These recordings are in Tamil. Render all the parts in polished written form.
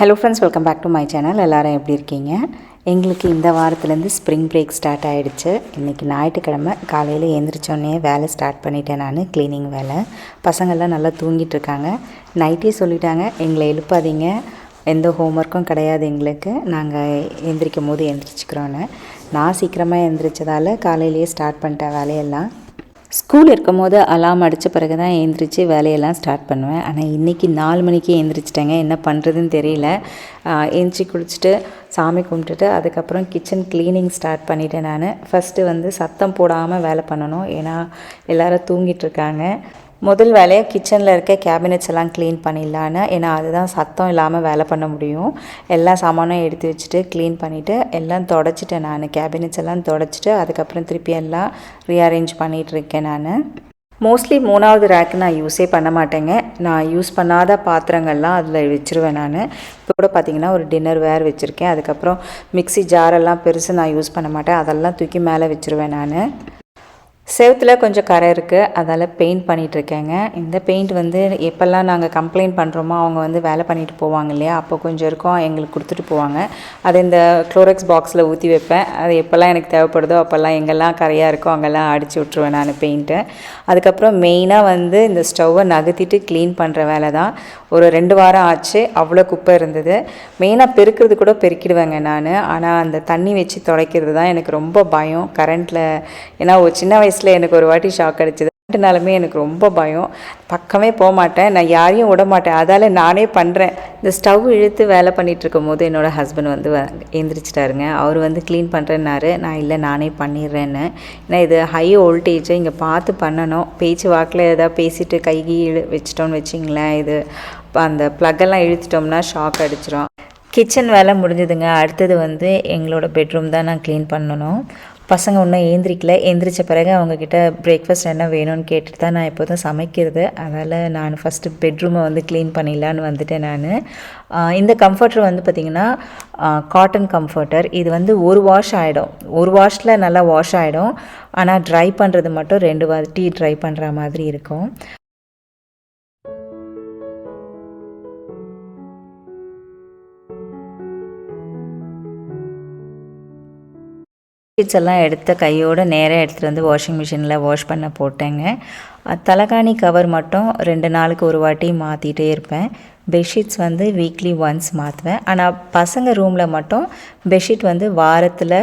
Hello friends, welcome back to my channel. எல்லோரும் எப்படி இருக்கீங்க? எங்களுக்கு இந்த வாரத்துலேருந்து ஸ்ப்ரிங் பிரேக் ஸ்டார்ட் ஆகிடுச்சு. இன்றைக்கி ஞாயிற்றுக்கிழமை காலையில் எழுந்திரிச்சோடனே வேலை ஸ்டார்ட் பண்ணிட்டேன். நான் க்ளீனிங் வேலை. பசங்கள்லாம் நல்லா தூங்கிட்டு இருக்காங்க. நைட்டே சொல்லிட்டாங்க, எங்களை எழுப்பாதீங்க, எந்த ஹோம்ஒர்க்கும் கிடையாது எங்களுக்கு, நாங்கள் எழுந்திரிக்கும் போது எழுந்திரிச்சிக்கிறோன்னு. நான் சீக்கிரமாக எழுந்திரிச்சதால் காலையிலேயே ஸ்டார்ட் பண்ணிட்டேன் வேலையெல்லாம். ஸ்கூல் இருக்கும் போது அலாம் அடித்த பிறகு தான் எழுந்திரிச்சு வேலையெல்லாம் ஸ்டார்ட் பண்ணுவேன். ஆனால் இன்றைக்கி 4 மணிக்கே எழுந்திரிச்சிட்டேங்க. என்ன பண்ணுறதுன்னு தெரியல. எழுந்திரிச்சி குளிச்சுட்டு சாமி கும்பிட்டுட்டு அதுக்கப்புறம் கிச்சன் க்ளீனிங் ஸ்டார்ட் பண்ணிவிட்டேன். நான் ஃபஸ்ட்டு சத்தம் போடாமல் வேலை பண்ணணும், ஏன்னா எல்லோரும் தூங்கிட்டுருக்காங்க. முதல் வேலையாக கிச்சனில் இருக்க கேபினெட்ஸ் எல்லாம் க்ளீன் பண்ணிடலான்னு, ஏன்னா அதுதான் சத்தம் இல்லாமல் வேலை பண்ண முடியும். எல்லா சாமானும் எடுத்து வச்சுட்டு க்ளீன் பண்ணிவிட்டு எல்லாம் தொடச்சிட்டேன். நான் கேபினெட்ஸ் எல்லாம் தொடச்சிட்டு அதுக்கப்புறம் திருப்பி எல்லாம் ரீஅரேஞ்ச் பண்ணிகிட்ருக்கேன். நான் மோஸ்ட்லி 3வது ரேக்கு நான் யூஸே பண்ண மாட்டேங்க. நான் யூஸ் பண்ணாத பாத்திரங்கள்லாம் அதில் வச்சுருவேன். நான் இப்போ கூட பார்த்திங்கன்னா ஒரு டின்னர் வேர் வச்சுருக்கேன். அதுக்கப்புறம் மிக்ஸி ஜாரெல்லாம் பெருசு நான் யூஸ் பண்ண மாட்டேன், அதெல்லாம் தூக்கி மேலே வச்சுருவேன். நான் செவுத்தில் கொஞ்சம் கரை இருக்குது, அதால் பெயிண்ட் பண்ணிகிட்ருக்கேங்க. இந்த பெயிண்ட் எப்போல்லாம் நாங்கள் கம்ப்ளைண்ட் பண்ணுறோமோ அவங்க வேலை பண்ணிட்டு போவாங்க இல்லையா, அப்போ கொஞ்சம் இருக்கும், எங்களுக்கு கொடுத்துட்டு போவாங்க. அதை இந்த குளோரெக்ஸ் பாக்ஸில் ஊற்றி வைப்பேன். அது எப்போல்லாம் எனக்கு தேவைப்படுதோ அப்போல்லாம் எங்கெல்லாம் கரையாக இருக்கோ அங்கெல்லாம் அடித்து விட்ருவேன் நான் பெயிண்ட்டை. அதுக்கப்புறம் மெயினாக இந்த ஸ்டவ்வை நகர்த்திட்டு க்ளீன் பண்ணுற வேலை தான். ஒரு 2 வாரம் ஆச்சு, அவ்வளோ குப்பை இருந்தது. மெயினாக பெருக்கிறது கூட பெருக்கிடுவேங்க நான். ஆனால் அந்த தண்ணி வச்சு துடைக்கிறது தான் எனக்கு ரொம்ப பயம் கரண்ட்டில். ஏன்னா ஒரு சின்ன வயசில் எனக்கு ஒரு வாட்டி ஷாக் அடிச்சது. 2 நாளுமே எனக்கு ரொம்ப பயம், பக்கமே போக மாட்டேன், நான் யாரையும் விட மாட்டேன். அதால் நானே பண்ணுறேன். இந்த ஸ்டவ் இழுத்து வேலை பண்ணிகிட்டு இருக்கும் போது என்னோடய ஹஸ்பண்ட் எழுந்திரிச்சிட்டாருங்க. அவர் க்ளீன் பண்ணுறேன்னாரு. நான் இல்லை, நானே பண்ணிடுறேன்னு. ஏன்னா இது ஹை வோல்டேஜ், இங்கே பார்த்து பண்ணணும். பேச்சு வாக்கில் ஏதாவது பேசிட்டு கைகி வச்சிட்டோன்னு வச்சிங்களேன், இது அந்த ப்ளக்கெல்லாம் இழுத்துட்டோம்னா ஷாக் அடிச்சிடும். கிச்சன் வேலை முடிஞ்சதுங்க. அடுத்தது எங்களோட பெட்ரூம் தான் நான் க்ளீன் பண்ணணும். பசங்க இன்னும் எழுந்திரிச்ச பிறகு அவங்கக்கிட்ட பிரேக்ஃபாஸ்ட் என்ன வேணும்னு கேட்டுட்டு தான் நான் எப்போதும் சமைக்கிறது. அதனால் நான் ஃபஸ்ட்டு பெட்ரூமை க்ளீன் பண்ணிடலான்னு வந்துட்டேன். நான் இந்த கம்ஃபர்டர் பார்த்திங்கன்னா காட்டன் கம்ஃபர்டர். இது ஒரு வாஷ் ஆகிடும், ஒரு வாஷில் நல்லா வாஷ் ஆகிடும். ஆனால் ட்ரை பண்ணுறது மட்டும் 2 வாட்டி ட்ரை பண்ணுற மாதிரி இருக்கும். பெட்ஷீட்ஸ் எல்லாம் எடுத்த கையோடு நேராக எடுத்துகிட்டு வாஷிங் மிஷினில் வாஷ் பண்ண போட்டேங்க. தலகாணி கவர் மட்டும் 2 நாளுக்கு ஒரு வாட்டி மாற்றிட்டே இருப்பேன். பெட்ஷீட்ஸ் வீக்லி ஒன்ஸ் மாற்றுவேன். ஆனால் பசங்க ரூமில் மட்டும் பெட்ஷீட் வாரத்தில்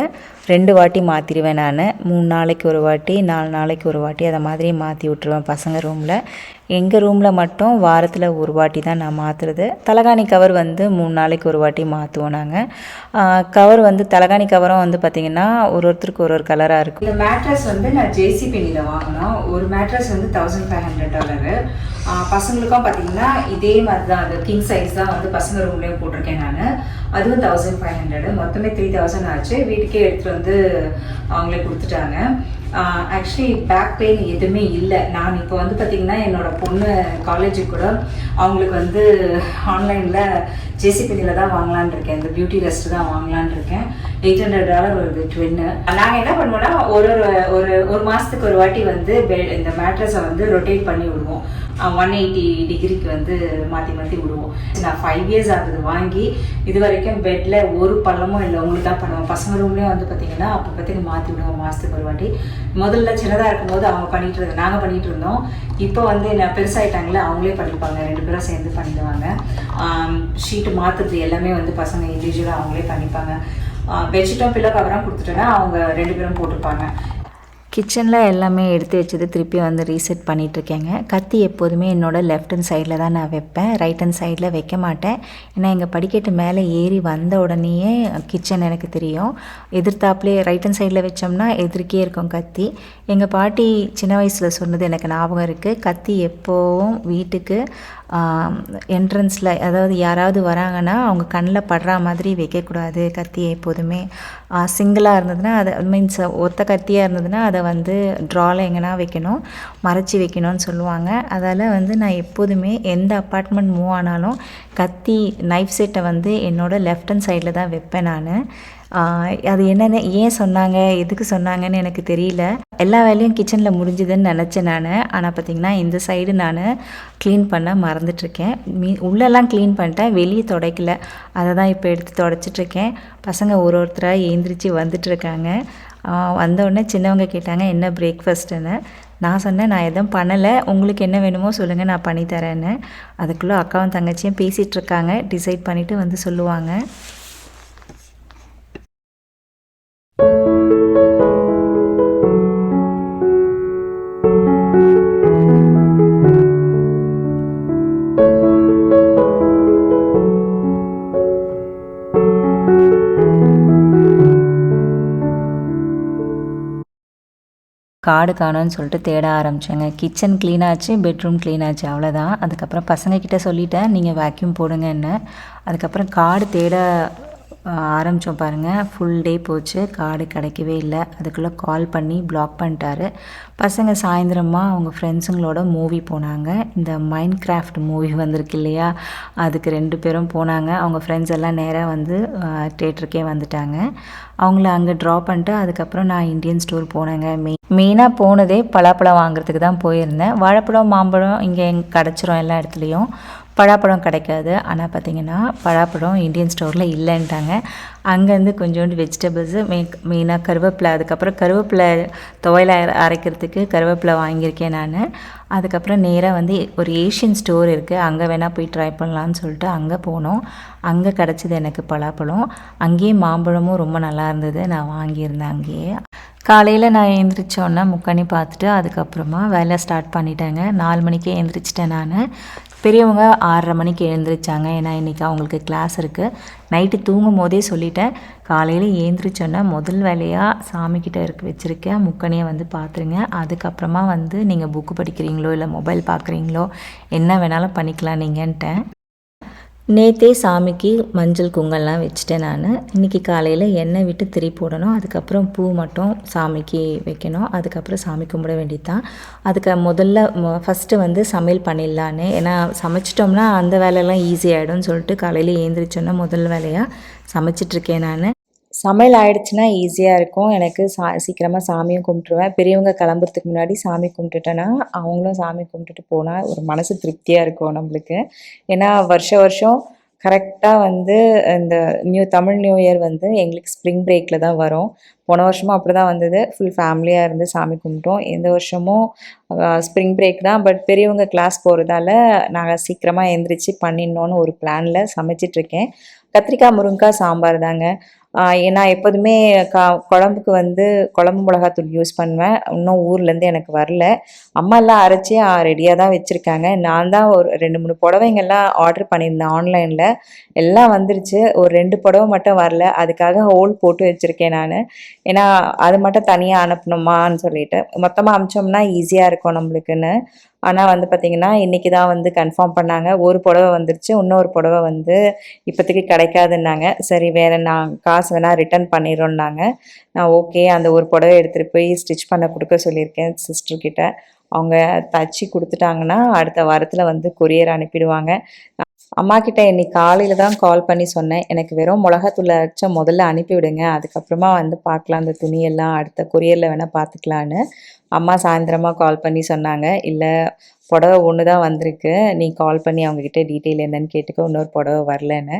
2 வாட்டி மாற்றிடுவேன். நான் 3 நாளைக்கு ஒரு வாட்டி, 4 நாளைக்கு ஒரு வாட்டி அதை மாதிரி மாற்றி விட்ருவேன் பசங்க ரூமில். எங்கள் ரூமில் மட்டும் வாரத்தில் ஒரு வாட்டி தான் நான் மாற்றுறது. தலகாணி கவர் 3 நாளைக்கு ஒரு வாட்டி மாற்றுவோம் நாங்கள். கவர் தலகாணி கவரும் பார்த்திங்கன்னா ஒருத்தருக்கு ஒரு கலராக இருக்கும். இந்த மேட்ரஸ் நான் JCPenneyல வாங்கினோம். ஒரு மேட்ரஸ் $1500. பசங்களுக்கும் பார்த்திங்கன்னா இதே மாதிரி தான், அது கிங் சைஸ் தான் பசங்க ரூம்லேயும் போட்டிருக்கேன் நான். அதுவும் 1500, மொத்தமே 3000 ஆச்சு. வீட்டுக்கே எடுத்துகிட்டு அவங்களே கொடுத்துட்டாங்க. ஆக்சுவலி பேக் பெயின் எதுவுமே இல்லை. நான் இப்போ பார்த்திங்கன்னா என்னோடய பொண்ணு காலேஜுக்கு கூட அவங்களுக்கு ஆன்லைனில் JCPenneyல தான் வாங்கலான் இருக்கேன். இந்த பியூட்டி ரெஸ்ட் தான் வாங்கலான் இருக்கேன். $800 வருது ட்வின்னு. நாங்கள் என்ன பண்ணுவோம்னா ஒரு மாதத்துக்கு ஒரு வாட்டி இந்த மேட்ரஸை ரொட்டேட் பண்ணி விடுவோம். 180 டிகிரிக்கு மாற்றி மாற்றி விடுவோம். நான் 5 இயர்ஸ் ஆகுது வாங்கி. இது வரைக்கும் பெட்டில் ஒரு பள்ளமும் இல்லை. உங்களுக்கு தான் பண்ணுவோம். பசங்க ரூம்லேயும் பார்த்திங்கன்னா அப்போ மாற்றி விடுவோம் மாதத்துக்கு ஒரு வாட்டி. முதல்ல சின்னதாக இருக்கும்போது நாங்கள் பண்ணிகிட்டு இருந்தோம். இப்போ என்ன பெருசாகிட்டாங்களே, அவங்களே பண்ணிப்பாங்க, 2 பேரும் சேர்ந்து பண்ணிடுவாங்க. ஷீட்டு மாற்றுறது எல்லாமே பசங்க இண்டிவிஜுவலாக அவங்களே பண்ணிப்பாங்க. பெட்ஷீட்டும் பில்லோ கவராக கொடுத்துட்டோன்னா அவங்க 2 பேரும் போட்டுப்பாங்க. கிச்சனில் எல்லாமே எடுத்து வச்சது திருப்பி ரீசெட் பண்ணிகிட்ருக்கேங்க. கத்தி எப்போதுமே என்னோடய லெஃப்ட் ஹேண்ட் சைடில் தான் நான் வைப்பேன், ரைட் ஹேண்ட் சைடில் வைக்க மாட்டேன். ஏன்னா எங்கள் படிக்கட்டு மேலே ஏறி வந்த உடனேயே கிச்சன் எனக்கு தெரியும். எதிர்த்தாப்புலேயே ரைட் ஹேண்ட் சைடில் வச்சோம்னா எதிர்க்கே இருக்கும் கத்தி. எங்கள் பாட்டி சின்ன வயசில் சொன்னது எனக்கு ஞாபகம் இருக்குது. கத்தி எப்போவும் வீட்டுக்கு என்ட்ரன்ஸில், அதாவது யாராவது வராங்கன்னா அவங்க கண்ணில் படுற மாதிரி வைக்கக்கூடாது கத்தியை. எப்போதுமே சிங்கிளாக இருந்ததுன்னா அதை மீன்ஸ் ஒத்த கத்தியாக இருந்ததுன்னா அதை ட்ராவில் எங்கன்னா வைக்கணும், மறைச்சி வைக்கணும்னு சொல்லுவாங்க. அதால் நான் எப்போதுமே எந்த அப்பார்ட்மெண்ட் மூவ் ஆனாலும் கத்தி நைஃப் செட்டை என்னோடய லெஃப்ட் ஹேண்ட் சைடில் தான் வைப்பேன் நான். அது என்னென்னு ஏன் சொன்னாங்க, எதுக்கு சொன்னாங்கன்னு எனக்கு தெரியல. எல்லா வேலையும் கிச்சனில் முடிஞ்சுதுன்னு நினச்சேன் நான். ஆனால் பார்த்திங்கன்னா இந்த சைடு நான் க்ளீன் பண்ண மறந்துட்டுருக்கேன். உள்ளெல்லாம் க்ளீன் பண்ணிட்டேன், வெளியே துடைக்கல. அதை தான் இப்போ எடுத்து துடைச்சிட்ருக்கேன். பசங்க ஒருத்தராக எழுந்திரிச்சு வந்துட்டுருக்காங்க. வந்தோடனே சின்னவங்க கேட்டாங்க என்ன பிரேக்ஃபாஸ்ட்டுன்னு. நான் சொன்னேன் நான் எதுவும் பண்ணலை, உங்களுக்கு என்ன வேணுமோ சொல்லுங்கள் நான் பண்ணித்தரேன்னு. அதுக்குள்ளே அக்காவும் தங்கச்சியும் பேசிகிட்ருக்காங்க, டிசைட் பண்ணிவிட்டு வந்து சொல்லுவாங்க. கார்டு காணோன்னு சொல்லிட்டு தேட ஆரம்பித்தேங்க. கிச்சன் க்ளீன் ஆச்சு, பெட்ரூம் க்ளீன் ஆச்சு, அவ்வளோதான். அதுக்கப்புறம் பசங்கக்கிட்ட சொல்லிட்டேன் நீங்கள் வேக்யூம் போடுங்கன்னு. அதுக்கப்புறம் கார்டு தேட ஆரம்பித்தோம் பாருங்கள். ஃபுல் டே போச்சு, கார்டு கிடைக்கவே இல்லை. அதுக்குள்ளே கால் பண்ணி பிளாக் பண்ணிட்டாரு. பசங்க சாயந்தரமாக அவங்க ஃப்ரெண்ட்ஸுங்களோட மூவி போனாங்க. இந்த மைண்ட் கிராஃப்ட் மூவி வந்திருக்கு இல்லையா, அதுக்கு 2 பேரும் போனாங்க. அவங்க ஃப்ரெண்ட்ஸ் எல்லாம் நேராக வந்து தேட்டருக்கே வந்துட்டாங்க. அவங்கள அங்கே ட்ராப் பண்ணிட்டு அதுக்கப்புறம் நான் இந்தியன் ஸ்டோர் போனேங்க. மெயினாக போனதே பலாப்பழம் வாங்குறதுக்கு தான் போயிருந்தேன். வாழைப்பழம் மாம்பழம் இங்கே கிடச்சிரும் எல்லா இடத்துலையும், பலாப்பழம் கிடைக்காது. ஆனால் பார்த்திங்கன்னா பலாப்பழம் இந்தியன் ஸ்டோரில் இல்லைன்ட்டாங்க. அங்கேருந்து கொஞ்சோண்டு வெஜிடபிள்ஸு மெயினாக கருவேப்பிலை, அதுக்கப்புறம் கருவேப்பிலை துவையல் அரைக்கிறதுக்கு கருவேப்பிலை வாங்கியிருக்கேன் நான். அதுக்கப்புறம் நேராக வந்து ஒரு ஏஷியன் ஸ்டோர் இருக்குது, அங்கே வேணால் போய் ட்ரை பண்ணலான்னு சொல்லிட்டு அங்கே போனோம். அங்கே கிடச்சிது எனக்கு பலாப்பழம். அங்கேயே மாம்பழமும் ரொம்ப நல்லா இருந்தது, நான் வாங்கியிருந்தேன் அங்கேயே. காலையில் நான் எழுந்திரிச்சோன்னா முக்கணி பார்த்துட்டு அதுக்கப்புறமா வேலை ஸ்டார்ட் பண்ணிட்டேங்க. 4 மணிக்கே எழுந்திரிச்சிட்டேன் நான். பெரியவங்க 6:30 மணிக்கு எழுந்திரிச்சாங்க, ஏன்னா இன்றைக்கி அவங்களுக்கு கிளாஸ் இருக்குது. நைட்டு தூங்கும் போதே சொல்லிட்டேன், காலையில் எழுந்திரிச்சோன்னா முதல் வேலையாக சாமிக்கிட்ட வச்சுருக்கேன் முக்கணியை வந்து பார்த்துருங்க. அதுக்கப்புறமா வந்து நீங்கள் புக்கு படிக்கிறீங்களோ இல்லை மொபைல் பார்க்குறீங்களோ என்ன வேணாலும் பண்ணிக்கலாம் நீங்கன்ட்டேன். நேற்றே சாமிக்கு மஞ்சள் குங்கெல்லாம் வச்சுட்டேன் நான். இன்றைக்கி காலையில் எண்ணெய் விட்டு திரி போடணும், அதுக்கப்புறம் பூ மட்டும் சாமிக்கு வைக்கணும், அதுக்கப்புறம் சாமி கும்பிட வேண்டியது தான். அதுக்கு முதல்ல ஃபஸ்ட்டு வந்து சமையல் பண்ணிடலான்னு, ஏன்னா சமைச்சிட்டோம்னா அந்த வேலையெல்லாம் ஈஸி ஆகிடும்னு சொல்லிட்டு காலையில் எழுந்திரிச்சோன்னா முதல் வேலையாக சமைச்சிட்ருக்கேன் நான். சமையல் ஆகிடுச்சுன்னா ஈஸியாக இருக்கும் எனக்கு. சீக்கிரமாக சாமியும் கும்பிட்ருவேன். பெரியவங்க கிளம்புறதுக்கு முன்னாடி சாமி கும்பிட்டுட்டேன்னா அவங்களும் சாமி கும்பிட்டுட்டு போனால் ஒரு மனசு திருப்தியாக இருக்கும் நம்மளுக்கு. ஏன்னா வருஷம் கரெக்டாக வந்து இந்த தமிழ் நியூ இயர் வந்து எங்களுக்கு ஸ்ப்ரிங் பிரேக்கில் தான் வரும். போன வருஷமும் அப்படி தான் வந்தது. ஃபுல் ஃபேமிலியாக இருந்து சாமி கும்பிட்டோம். இந்த வருஷமும் ஸ்ப்ரிங் பிரேக் தான். பட் பெரியவங்க கிளாஸ் போகிறதால நாங்கள் சீக்கிரமாக எழுந்திரிச்சு பண்ணிடணுன்னு ஒரு பிளானில் சமைச்சிட்ருக்கேன். கத்திரிக்காய் முருங்கைக்காய் சாம்பார் தாங்க. ஏன்னா எப்போதுமே குழம்புக்கு வந்து குழம்பு மிளகாத்தூள் யூஸ் பண்ணுவேன். இன்னும் ஊர்லேருந்து எனக்கு வரல. அம்மா எல்லாம் அரைச்சி ரெடியாக தான் வச்சுருக்காங்க. நான் தான் ஒரு 2-3 புடவைங்கள்லாம் ஆர்டர் பண்ணியிருந்தேன் ஆன்லைனில். எல்லாம் வந்துருச்சு. ஒரு 2 புடவை மட்டும் வரல. அதுக்காக ஹோல் போட்டு வச்சுருக்கேன் நான். ஏன்னா அது மட்டும் தனியாக அனுப்பணுமான்னு சொல்லிட்டு மொத்தமாக அனுப்பிச்சோம்னா ஈஸியாக இருக்கும் நம்மளுக்குன்னு. ஆனால் வந்து பார்த்திங்கன்னா இன்றைக்கி தான் வந்து கன்ஃபார்ம் பண்ணாங்க. ஒரு புடவை வந்துருச்சு, இன்னொரு புடவை வந்து இப்போதைக்கு கிடைக்காதுன்னாங்க. சரி வேறு நான் காசு வேணால் ரிட்டன் பண்ணிடுறோன்னாங்க. நான் ஓகே அந்த ஒரு புடவை எடுத்துகிட்டு போய் ஸ்டிச் பண்ண கொடுக்க சொல்லியிருக்கேன் சிஸ்டர்கிட்ட. அவங்க தச்சு கொடுத்துட்டாங்கன்னா அடுத்த வாரத்தில் வந்து கொரியர் அனுப்பிடுவாங்க. அம்மா கிட்ட இன்னைக்கு காலையில் தான் கால் பண்ணி சொன்னேன், எனக்கு வெறும் மிளகாத்தூள் அரைச்சா முதல்ல அனுப்பிவிடுங்க, அதுக்கப்புறமா வந்து பார்க்கலாம் அந்த துணியெல்லாம் அடுத்த கொரியரில் வேணால் பார்த்துக்கலான்னு. அம்மா சாயந்தரமாக கால் பண்ணி சொன்னாங்க, இல்லை புடவை ஒன்று தான் வந்திருக்கு, நீ கால் பண்ணி அவங்கக்கிட்ட டீட்டெயில் என்னன்னு கேட்டுக்கோ, இன்னொரு புடவை வரலன்னு.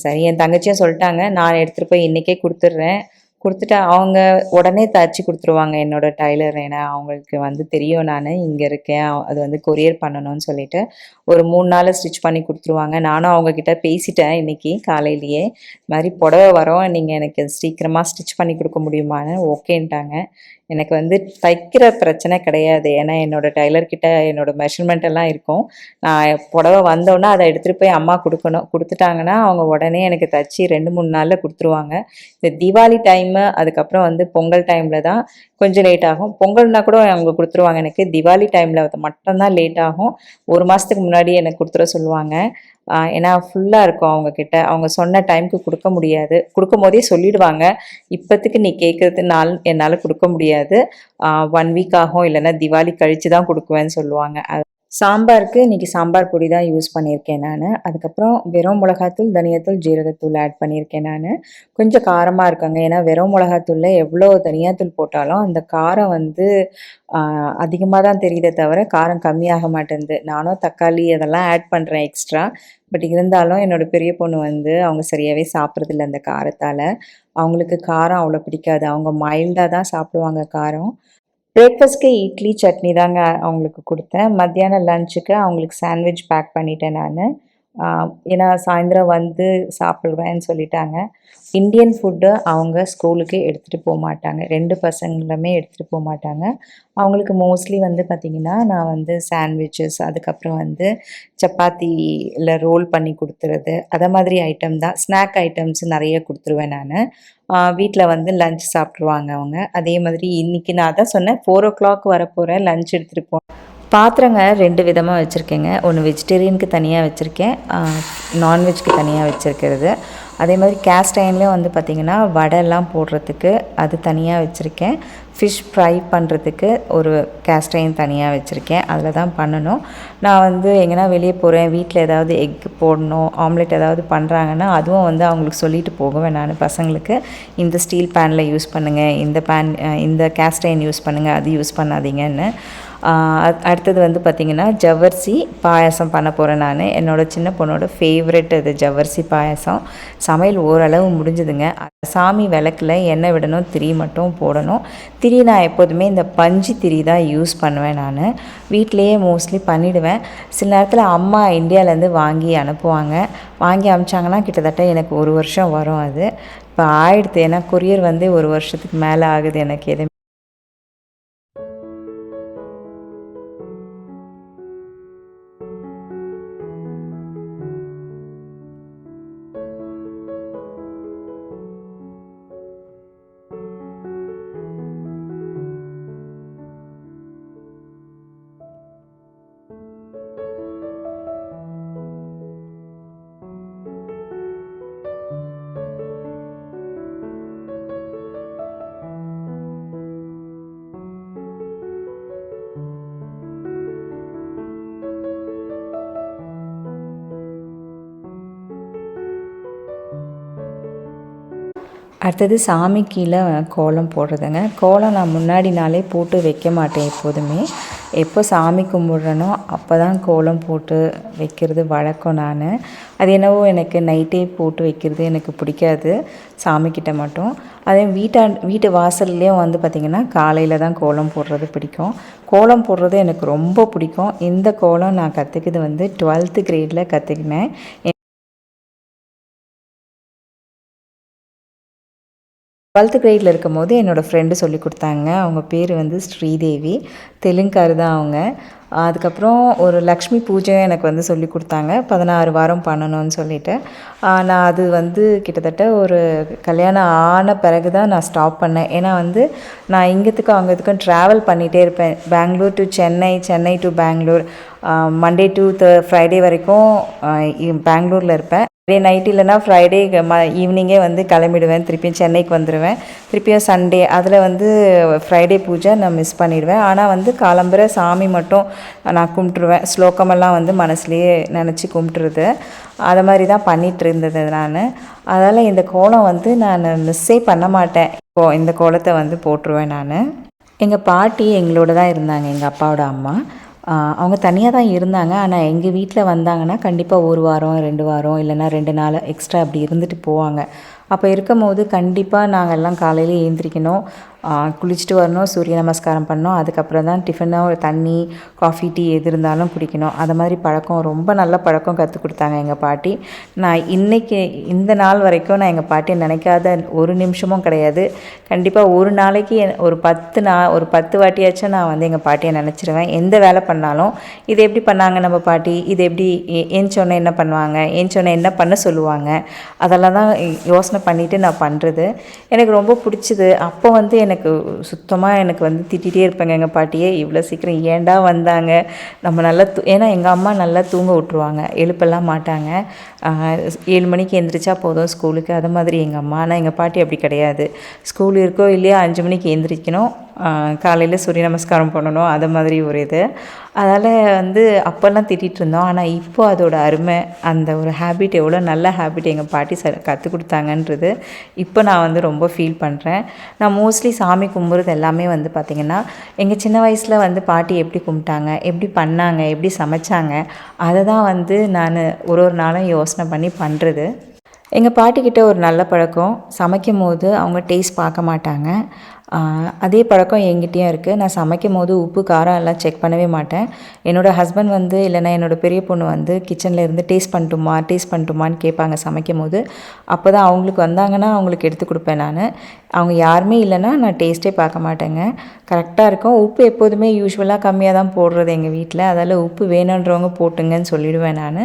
சரி என் தங்கச்சியும் சொல்லிட்டாங்க, நான் எடுத்துகிட்டு போய் இன்றைக்கே கொடுத்துட்றேன், கொடுத்துட்டு அவங்க உடனே தச்சு கொடுத்துருவாங்க என்னோடய டைலர். ஏன்னா அவங்களுக்கு வந்து தெரியும் நான் இங்கே இருக்கேன், அது வந்து கொரியர் பண்ணணும்னு சொல்லிட்டு ஒரு 3 நாள் ஸ்டிச் பண்ணி கொடுத்துருவாங்க. நானும் அவங்கக்கிட்ட பேசிட்டேன் இன்றைக்கி காலையிலேயே, இது மாதிரி புடவை வரோம், நீங்கள் எனக்கு சீக்கிரமாக ஸ்டிச் பண்ணி கொடுக்க முடியுமான்னு. ஓகேன்ட்டாங்க. எனக்கு வந்து தைக்கிற பிரச்சனை கிடையாது, ஏன்னா என்னோடய டைலர்கிட்ட என்னோடய மெஷர்மெண்ட் எல்லாம் இருக்கும். நான் புடவை வந்தோடனே அதை எடுத்துகிட்டு போய் அம்மா கொடுக்கணும், கொடுத்துட்டாங்கன்னா அவங்க உடனே எனக்கு தைச்சி 2-3 நாளில் கொடுத்துருவாங்க. இந்த தீபாவளி டைமு அதுக்கப்புறம் வந்து பொங்கல் டைமில் தான் கொஞ்சம் லேட் ஆகும். பொங்கல்னா கூட அவங்க கொடுத்துருவாங்க எனக்கு, தீபாவளி டைமில் மட்டும்தான் லேட் ஆகும். 1 மாதத்துக்கு முன்னாடி எனக்கு கொடுத்துட சொல்லுவாங்க. ஏன்னா ஃபுல்லாக இருக்கும் அவங்கக்கிட்ட, அவங்க சொன்ன டைமுக்கு கொடுக்க முடியாது. கொடுக்கும் போதே சொல்லிடுவாங்க, இப்போத்துக்கு நீ கேட்குறது என்னால் கொடுக்க முடியாது, 1 வீக் ஆகும், இல்லைன்னா தீபாவளி கழித்து தான் கொடுக்குவேன்னு சொல்லுவாங்க. சாம்பாருக்கு இன்றைக்கி சாம்பார் பொடி தான் யூஸ் பண்ணியிருக்கேன் நான். அதுக்கப்புறம் வெறும் மிளகாத்தூள், தனியாத்தூள், ஜீரகத்தூள் ஆட் பண்ணியிருக்கேன் நான். கொஞ்சம் காரமாக இருக்குங்க. ஏன்னா வெறும் மிளகாத்தூள்ல எவ்வளோ தனியாத்தூள் போட்டாலும் அந்த காரம் வந்து அதிகமாக தான் தெரியுதே தவிர காரம் கம்மியாக மாட்டேன்து. நானும் தக்காளி அதெல்லாம் ஆட் பண்ணுறேன் எக்ஸ்ட்ரா. பட் இருந்தாலும் என்னோடய பெரிய பொண்ணு வந்து அவங்க சரியாகவே சாப்பிட்றதில்ல அந்த காரத்தால். அவங்களுக்கு காரம் அவ்வளோ பிடிக்காது. அவங்க மைல்டாக தான் சாப்பிடுவாங்க காரம். பிரேக்ஃபாஸ்ட்க்கு இட்லி, சட்னி தாங்க அவங்களுக்கு குடுத்தேன். மத்தியானம் லஞ்சுக்கு அவங்களுக்கு சாண்ட்விச் பேக் பண்ணிட்டேன் நானு. ஏன்னா சாயந்தரம் வந்து சாப்பிடுவேன்னு சொல்லிட்டாங்க. இந்தியன் ஃபுட்டு அவங்க ஸ்கூலுக்கு எடுத்துகிட்டு போமாட்டாங்க. 2 பசங்களுமே எடுத்துகிட்டு போமாட்டாங்க. அவங்களுக்கு மோஸ்ட்லி வந்து பார்த்திங்கன்னா, நான் வந்து சாண்ட்விச்சஸ், அதுக்கப்புறம் வந்து சப்பாத்தில ரோல் பண்ணி குடுத்துறது, அத மாதிரி ஐட்டம் தான். ஸ்நாக் ஐட்டம்ஸ் நெறைய குடுத்துருவேன் நானு. வீட்ல வந்து லஞ்ச் சாப்பிட்ருவாங்க அவங்க. அதே மாதிரி இன்னைக்கு நான் அதான் சொன்னேன் 4:00 வரப்போறேன், லஞ்ச் எடுத்துகிட்டு பாத்திரங்க 2 விதமா வச்சுருக்கேங்க. ஒன்று வெஜிடேரியனுக்கு தனியாக வச்சுருக்கேன், நான்வெஜ்க்கு தனியாக வச்சுருக்கிறது. அதே மாதிரி கேஸ்ட் அயன்லேயும் வந்து பார்த்திங்கன்னா வடைலாம் போடுறதுக்கு அது தனியாக வச்சுருக்கேன். ஃபிஷ் ஃப்ரை பண்ணுறதுக்கு ஒரு கேஸ்ட் அயன் தனியாக வச்சுருக்கேன். அதில் தான் பண்ணணும். நான் வந்து எங்கேனா வெளியே போகிறேன், வீட்டில் ஏதாவது எக் போடணும், ஆம்லெட் ஏதாவது பண்ணுறாங்கன்னா அதுவும் வந்து அவங்களுக்கு சொல்லிட்டு போகுவேன் நான் பசங்களுக்கு. இந்த ஸ்டீல் பேனில் யூஸ் பண்ணுங்கள், இந்த கேஸ்ட் அயன் யூஸ் பண்ணுங்கள், அது யூஸ் பண்ணாதீங்கன்னு. அடுத்தது வந்து பார்த்திங்கன்னா ஜவ்வரிசி பாயாசம் பண்ண போகிறேன் நான். என்னோடய சின்ன பொண்ணோட ஃபேவரெட் அது ஜவ்வரிசி பாயாசம். சமையல் ஓரளவு முடிஞ்சுதுங்க. சாமி விளக்கில் எண்ணெய் விடணும், திரி மட்டும் போடணும். திரி நான் எப்போதுமே இந்த பஞ்சு திரி தான் யூஸ் பண்ணுவேன் நான். வீட்டிலையே மோஸ்ட்லி பண்ணிவிடுவேன். சில நேரத்தில் அம்மா இந்தியாவிலேருந்து வாங்கி அனுப்புவாங்க. வாங்கி அனுப்பிச்சாங்கன்னா கிட்டத்தட்ட எனக்கு 1 வருஷம் வரும் அது. இப்போ ஆயிடுத்து, ஏன்னா கொரியர் வந்து 1 வருஷத்துக்கு மேலே ஆகுது எனக்கு எதுவுமே. அடுத்தது சாமி கீழே கோலம் போடுறதுங்க. கோலம் நான் முன்னாடி நாளே போட்டு வைக்க மாட்டேன் எப்போதுமே. எப்போ சாமி கும்பிட்றனோ அப்போ தான் கோலம் போட்டு வைக்கிறது வழக்கம் நான். அது என்னவோ எனக்கு நைட்டே போட்டு வைக்கிறது எனக்கு பிடிக்காது, சாமிக்கிட்ட மட்டும். அதே வீட்டு வாசல்லையும் வந்து பார்த்திங்கன்னா காலையில் தான் கோலம் போடுறது பிடிக்கும். கோலம் போடுறது எனக்கு ரொம்ப பிடிக்கும். இந்த கோலம் நான் கற்றுக்கிது வந்து 12th கிரேடில் கற்றுக்கினேன். 12th கிரேடில் இருக்கும்போது என்னோடய ஃப்ரெண்டு சொல்லி கொடுத்தாங்க. அவங்க பேர் வந்து ஸ்ரீதேவி, தெலுங்காரு தான் அவங்க. அதுக்கப்புறம் ஒரு லக்ஷ்மி பூஜையும் எனக்கு வந்து சொல்லி கொடுத்தாங்க, 16 வாரம் பண்ணணும்னு சொல்லிட்டு. நான் அது வந்து கிட்டத்தட்ட ஒரு கல்யாணம் ஆன பிறகு தான் நான் ஸ்டாப் பண்ணேன். ஏன்னா வந்து நான் இங்கேத்துக்கும் அங்கேத்துக்கும் ட்ராவல் பண்ணிகிட்டே இருப்பேன். Bangalore to Chennai, Chennai to Bangalore, Monday to Friday வரைக்கும் பெங்களூரில் இருப்பேன். நைட்டு இல்லைனா ஃப்ரைடே ஈவினிங்கே வந்து கிளம்பிடுவேன், திருப்பியும் சென்னைக்கு வந்துடுவேன். திருப்பியும் சண்டே அதில் வந்து ஃப்ரைடே பூஜை நான் மிஸ் பண்ணிடுவேன். ஆனால் வந்து காலம்பரை சாமி மட்டும் நான் கும்பிட்ருவேன். ஸ்லோகமெல்லாம் வந்து மனசுலேயே நினச்சி கும்பிட்ருது. அதை மாதிரி தான் பண்ணிகிட்டு இருந்தது நான். அதனால் இந்த கோலம் வந்து நான் மிஸ்ஸே பண்ண மாட்டேன். இப்போது இந்த கோலத்தை வந்து போட்டுருவேன் நான். எங்கள் பாட்டி எங்களோட தான் இருந்தாங்க, எங்கள் அப்பாவோட அம்மா. அவங்க தனியாக தான் இருந்தாங்க. ஆனால் எங்கள் வீட்டில் வந்தாங்கன்னா கண்டிப்பாக 1 வாரம் 2 வாரம் இல்லைனா 2 நாள் எக்ஸ்ட்ரா அப்படி இருந்துட்டு போவாங்க. அப்போ இருக்கும்போது கண்டிப்பாக நாங்கள் எல்லாம் காலையில் எழுந்திரிக்கணும், குளிச்சுட்டு வரணும், சூரிய நமஸ்காரம் பண்ணணும். அதுக்கப்புறம் தான் டிஃபனோ தண்ணி காஃபி டீ எது இருந்தாலும் குடிக்கணும். அது மாதிரி பழக்கம், ரொம்ப நல்ல பழக்கம் கற்றுக் கொடுத்தாங்க எங்கள் பாட்டி. நான் இன்றைக்கி இந்த நாள் வரைக்கும் நான் எங்கள் பாட்டியை நினைக்காத ஒரு நிமிஷமும் கிடையாது. கண்டிப்பாக ஒரு நாளைக்கு ஒரு 10 வாட்டியாச்சும் நான் வந்து எங்கள் பாட்டியை நினச்சிருவேன். எந்த வேலை பண்ணாலும் இது எப்படி பண்ணாங்க நம்ம பாட்டி, இது எப்படி ஏஞ்சோன்னே என்ன பண்ணுவாங்க, ஏஞ்சோன்னே என்ன பண்ண சொல்லுவாங்க, அதெல்லாம் தான் யோசனை பண்ணிவிட்டு நான் பண்ணுறது. எனக்கு ரொம்ப பிடிச்சிது. அப்போ வந்து எனக்கு சுத்தமாக எனக்கு வந்து திட்டிகிட்டே இருப்பேங்க எங்கள் பாட்டியே, இவ்வளோ சீக்கிரம் ஏன்டா வந்தாங்க, நம்ம நல்லா ஏன்னா எங்கள் அம்மா நல்லா தூங்க விட்ருவாங்க, எழுப்பெல்லாம் மாட்டாங்க. 7 மணிக்கு எழுந்திரிச்சா போதும் ஸ்கூலுக்கு, அது மாதிரி எங்கள் அம்மா. ஆனால் எங்கள் பாட்டி அப்படி கிடையாது. ஸ்கூல் இருக்கோ இல்லையா 5 மணிக்கு எழுந்திரிக்கணும், காலையில் சூரிய நமஸ்காரம் பண்ணணும், அது மாதிரி ஒரு இது. அதனால் வந்து அப்போல்லாம் திட்டிகிட்டு இருந்தோம். ஆனால் இப்போ அதோட அருமை, அந்த ஒரு ஹேபிட் எவ்வளோ நல்ல ஹேபிட் எங்கள் பாட்டி கற்றுக் கொடுத்தாங்கன்றது இப்போ நான் வந்து ரொம்ப ஃபீல் பண்ணுறேன். நான் மோஸ்ட்லி சாமி கும்பிட்றது எல்லாமே வந்து பார்த்திங்கன்னா, எங்கள் சின்ன வயசில் வந்து பாட்டி எப்படி கும்பிட்டாங்க, எப்படி பண்ணாங்க, எப்படி சமைச்சாங்க, அதை தான் வந்து நான் ஒரு நாளும் யோசனை பண்ணி பண்ணுறது. எங்கள் பாட்டிக்கிட்ட ஒரு நல்ல பழக்கம், சமைக்கும் போது அவங்க டேஸ்ட் பார்க்க மாட்டாங்க. அதே பழக்கம் என்கிட்டயும் இருக்குது. நான் சமைக்கும் போது உப்பு காரம் எல்லாம் செக் பண்ணவே மாட்டேன். என்னோடய ஹஸ்பண்ட் வந்து இல்லைனா என்னோடய பெரிய பொண்ணு வந்து கிச்சனில் இருந்து டேஸ்ட் பண்ணட்டுமான்னு கேட்பாங்க சமைக்கும் போது. அப்போ தான் அவங்களுக்கு வந்தாங்கன்னா அவங்களுக்கு எடுத்து கொடுப்பேன் நான். அவங்க யாருமே இல்லைன்னா நான் டேஸ்ட்டே பார்க்க மாட்டேங்க. கரெக்டாக இருக்கும். உப்பு எப்போதுமே யூஸ்வலாக கம்மியாக தான் போடுறது எங்கள் வீட்டில். அதால் உப்பு வேணுன்றவங்க போட்டுங்கன்னு சொல்லிவிடுவேன் நான்.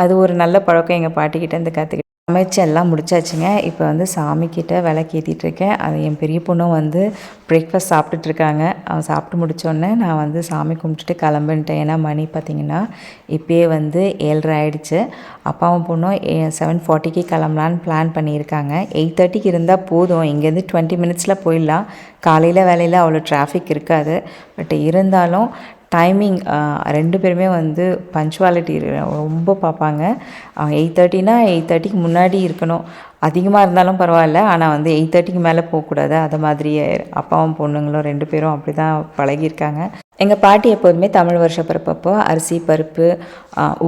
அது ஒரு நல்ல பழக்கம் எங்கள் பாட்டிக்கிட்டேருந்து கற்றுக்கிட்டேன். சமைச்சு எல்லாம் முடிச்சாச்சுங்க. இப்போ வந்து சாமிக்கிட்ட விளக்கேற்றிட்டுருக்கேன். அது என் பெரிய பொண்ணும் வந்து பிரேக்ஃபாஸ்ட் சாப்பிட்டுட்ருக்காங்க. அவன் சாப்பிட்டு முடித்தோடனே நான் வந்து சாமி கும்பிட்டுட்டு கிளம்புன்ட்டேன். ஏன்னா மணி பார்த்திங்கன்னா இப்போயே வந்து 7:30 ஆகிடுச்சு. அப்பாவும் பொண்ணும் 7:40க்கு கிளம்பலான்னு பிளான் பண்ணியிருக்காங்க. 8:30க்கு இருந்தால் போதும், இங்கேருந்து 20 மினிட்ஸில் போயிடலாம். காலையில் வேலையில் அவ்வளோ டிராஃபிக் இருக்காது. பட் இருந்தாலும் டைமிங் 2 பேருமே வந்து பங்க்சுவாலிட்டி ரொம்ப பார்ப்பாங்க. 8:30னா 8:30க்கு முன்னாடி இருக்கணும். அதிகமாக இருந்தாலும் பரவாயில்ல, ஆனால் வந்து 8:30க்கு மேலே போகக்கூடாது. அது மாதிரி அப்பாவும் பொண்ணுங்களும் 2 பேரும் அப்படி தான் பழகியிருக்காங்க. எங்கள் பாட்டி எப்போதுமே தமிழ் வருஷ பிறப்பப்போ அரிசி, பருப்பு,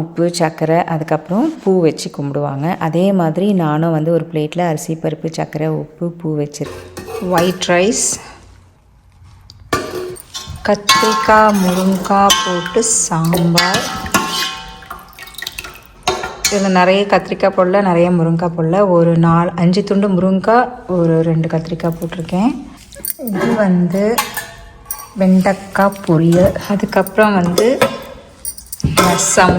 உப்பு, சர்க்கரை, அதுக்கப்புறம் பூ வச்சு கும்பிடுவாங்க. அதே மாதிரி நானும் வந்து ஒரு பிளேட்டில் அரிசி, பருப்பு, சர்க்கரை, உப்பு, பூ வச்சுருக்கேன். ஒயிட் ரைஸ், கத்திரிக்காய், முருங்கைக்காய் போட்டு சாம்பார். இதில் நிறைய கத்திரிக்காய் போடல, நிறைய முருங்கைக்காய் போடல. ஒரு 4-5 துண்டு முருங்கைக்காய், ஒரு 2 கத்திரிக்காய் போட்டிருக்கேன். இது வந்து வெண்டைக்காய் பொரியல். அதுக்கப்புறம் வந்து ரசம்.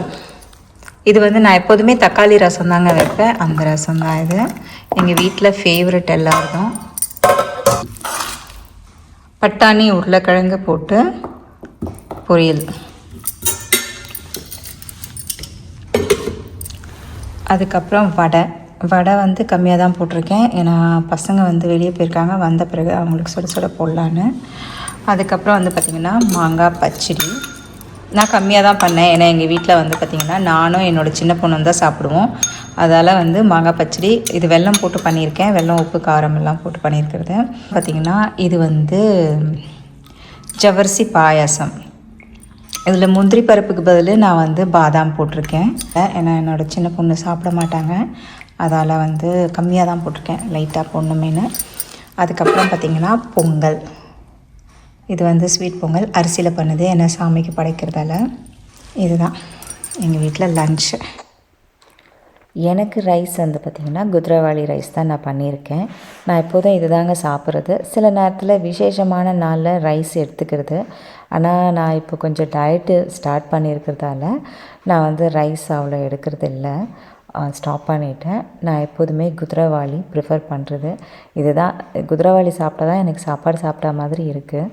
இது வந்து நான் எப்போதுமே தக்காளி ரசம் தாங்க வைப்பேன். அந்த ரசம் தான் இது. எங்கள் வீட்டில் ஃபேவரட் எல்லாருக்கும். பட்டாணி, உருளைக்கிழங்கு போட்டு பொரியல். அதுக்கப்புறம் வடை வந்து கம்மியாக தான் போட்டிருக்கேன். ஏன்னா பசங்க வந்து வெளியே போயிருக்காங்க, வந்த பிறகு அவங்களுக்கு சுட சுட போடலான்னு. அதுக்கப்புறம் வந்து பார்த்திங்கன்னா மாங்காய் பச்சடி. நான் கம்மியாக தான் பண்ணேன். ஏன்னா எங்கள் வீட்டில் வந்து பார்த்திங்கன்னா நானும் என்னோடய சின்ன பொண்ணு தான் சாப்பிடுவோம். அதால் வந்து மாங்காய் பச்சடி. இது வெல்லம் போட்டு பண்ணியிருக்கேன். வெல்லம், உப்பு, காரம் எல்லாம் போட்டு பண்ணியிருக்கிறது. பார்த்திங்கன்னா இது வந்து ஜவ்வரிசி பாயாசம். இதில் முந்திரி பருப்புக்கு பதில் நான் வந்து பாதாம் போட்டிருக்கேன். ஏன்னா என்னோடய சின்ன பொண்ணு சாப்பிட மாட்டாங்க, அதால் வந்து கம்மியாக தான் போட்டிருக்கேன், லைட்டாக போடணுமேனு. அதுக்கப்புறம் பார்த்திங்கன்னா பொங்கல். இது வந்து ஸ்வீட் பொங்கல், அரிசியில் பண்ணுது. ஏன்னா சாமிக்கு படைக்கிறதால. இதுதான் எங்கள் வீட்டில் லன்ச்சு. எனக்கு ரைஸ் வந்து பார்த்திங்கன்னா குதிரைவாளி ரைஸ் தான் நான் பண்ணியிருக்கேன். நான் எப்போதும் இது தாங்க சாப்பிட்றது. சில நேரத்தில் விசேஷமான நாளில் ரைஸ் எடுத்துக்கிறது. ஆனால் நான் இப்போ கொஞ்சம் டயட்டு ஸ்டார்ட் பண்ணியிருக்கிறதால நான் வந்து ரைஸ் அவ்வளோ எடுக்கிறது இல்லை, ஸ்டாப் பண்ணிட்டேன். நான் எப்போதுமே குதிரைவாளி ப்ரிஃபர் பண்ணுறது. இதுதான் குதிரைவாளி சாப்பிட்டா தான் எனக்கு சாப்பாடு சாப்பிட்டா மாதிரி இருக்குது.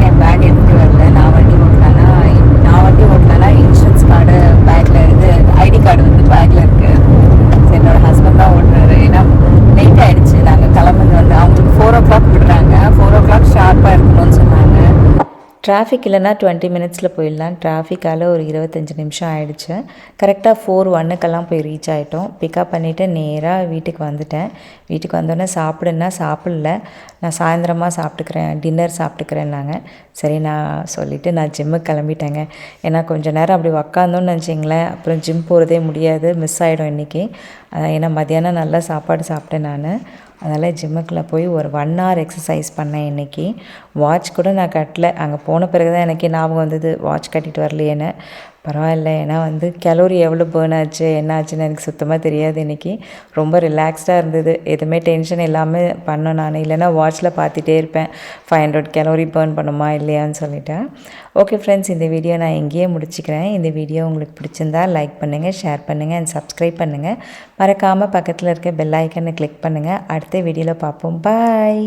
என் பேக் எடுத்துகிட்டு வரல. நான் வண்டி ஓட்டினா இன்சூரன்ஸ் கார்டு பேக்கில் இருந்து, ஐடி கார்டு வந்து பேக்கில் இருக்குது. என்னோடய ஹஸ்பண்ட் தான் ஓட்டுறாரு. ஏன்னா லேட் ஆகிடுச்சு. நாங்கள் கிளம்புறது வந்து அவங்களுக்கு 4 o'clock விடுறாங்க. 4 o'clock ஷார்ப்பாக இருக்கணும்னு சொன்னாங்க. டிராஃபிக் இல்லைன்னா 20 மினிட்ஸில் போயிடலாம். டிராஃபிக்கால் ஒரு 25 நிமிஷம் ஆகிடுச்சு. கரெக்டாக 4:01க்கெல்லாம் போய் ரீச் ஆகிட்டோம். பிக்கப் பண்ணிவிட்டு நேராக வீட்டுக்கு வந்துட்டேன். வீட்டுக்கு வந்தோடனே சாப்பிடுன்னா சாப்பிடல. நான் சாயந்தரமாக சாப்பிட்டுக்கிறேன், டின்னர் சாப்பிட்டுக்கிறேன்னாங்க. சரி நான் சொல்லிவிட்டு நான் ஜிம்முக்கு கிளம்பிட்டேங்க. ஏன்னா கொஞ்சம் நேரம் அப்படி உக்காந்தோன்னு நினச்சிங்களேன், அப்புறம் ஜிம் போகிறதே முடியாது, மிஸ் ஆகிடும் இன்றைக்கி. ஏன்னா மத்தியானம் நல்லா சாப்பாடு சாப்பிட்டேன் நான். அதனால் ஜிம்முக்குள்ளே போய் ஒரு 1 hour எக்ஸசைஸ் பண்ணேன் இன்றைக்கி. வாட்ச் கூட நான் கட்டல. அங்கே போன பிறகு தான் எனக்கே ஞாபகம் வந்தது வாட்ச் கட்டிட்டு வரலையேன்னு. பரவாயில்ல, ஏன்னா வந்து கலோரி எவ்வளோ பேர்ன் ஆச்சு என்ன ஆச்சுன்னு எனக்கு சுத்தமாக தெரியாது. இன்றைக்கி ரொம்ப ரிலாக்ஸ்டாக இருந்தது. எதுவுமே டென்ஷன் இல்லாமல் பண்ணேன் நான். இல்லைனா வாட்சில் பார்த்துட்டே இருப்பேன் 500 கலோரி பேர்ன் பண்ணுமா இல்லையான்னு சொல்லிட்டேன். ஓகே ஃப்ரெண்ட்ஸ், இந்த வீடியோ நான் இங்கேயே முடிச்சுக்கிறேன். இந்த வீடியோ உங்களுக்கு பிடிச்சிருந்தா லைக் பண்ணுங்கள், ஷேர் பண்ணுங்கள் அண்ட் சப்ஸ்கிரைப் பண்ணுங்கள். மறக்காமல் பக்கத்தில் இருக்க பெல் ஐக்கனை கிளிக் பண்ணுங்கள். அடுத்த வீடியோவில் பார்ப்போம். பாய்.